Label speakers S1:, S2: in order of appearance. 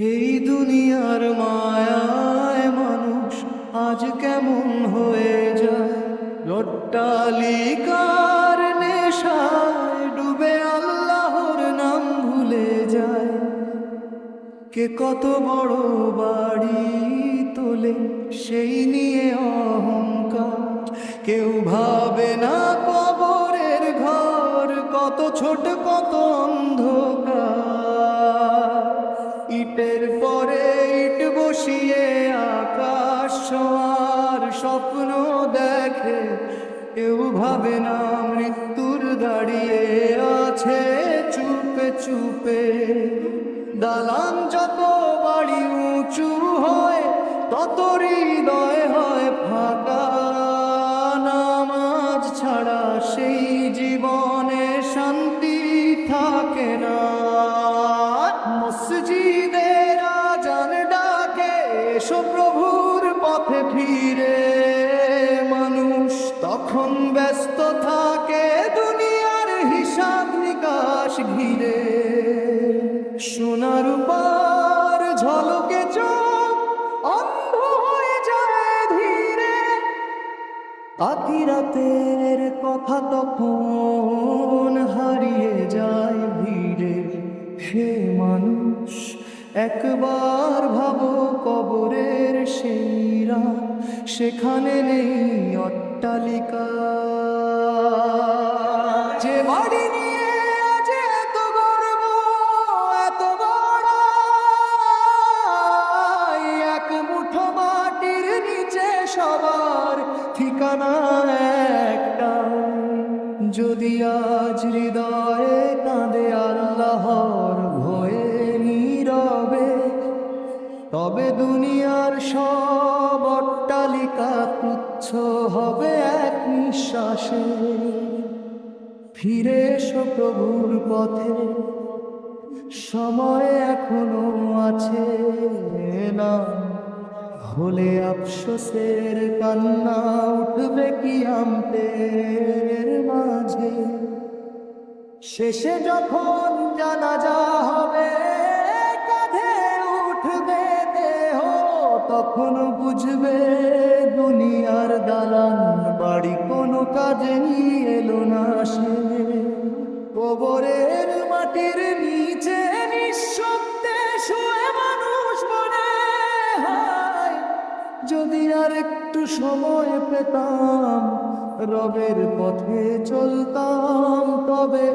S1: এই দুনিয়ার মায়ায় মানুষ আজ কেমন হয়ে যায়, অট্টালিকার নেশায় ডুবে আল্লাহর নাম ভুলে যায়। কে কত বড় বাড়ি তোলে সেই নিয়ে অহংকার, কেউ ভাবে না কবরের ঘর কত ছোট কত অন্ধকার। ইটের পরে ইট বসিয়ে আকাশ ছোঁয়ার স্বপ্ন দেখে, কেউ ভাবে না মৃত্যুর দাঁড়িয়ে আছে চুপে চুপে। দালান যত বাড়ি উঁচু হয় তত হৃদয় হয় ফাঁকা, নামাজ ছাড়া সেই জীবনে শান্তি থাকে না। মসজিদের আজান ডাকে এসো প্রভুর পথে ফিরে, মানুষ তখন ব্যস্ত থাকে দুনিয়ার হিসাব নিকাশ ঘিরে। সোনার উপর ঝলকে চোখ অন্ধ হয়ে যায় ধীরে, আখিরাতের কথা তখন হারিয়ে যায় ভিড়ে। হে মানুষ একবার ভাবো কবরের সেই রাত, সেখানে নেই অট্টালিকা। যে বাড়ি নিয়ে আজ এত গর্ব এত বড়াই, এক মুঠো মাটির নিচে সবার ঠিকানা একটা। যদি আজ হৃদয়ে কাঁদে আল্লাহর ভয়ে নীরবে, তবে দুনিয়ার সব অট্টালিকা তুচ্ছ হবে এক নিঃশ্বাসে। ফিরে এসো প্রভুর পথে, সময় এখনো আছে না হলে আফসোসের কান্না উঠবে কিয়ামতের মাঝে। শেষে যখন জানাজা হবে কাঁধে উঠবে দেহ, তখন বুঝবে দুনিয়ার দালান বাড়ি কোনো কাজে এলো না সে। কবরের মাটির নিচে নিঃশব্দে শুয়ে মানুষ বলে হায়, যদি আর একটু সময় পেতাম রবের পথে চলতাম তবে।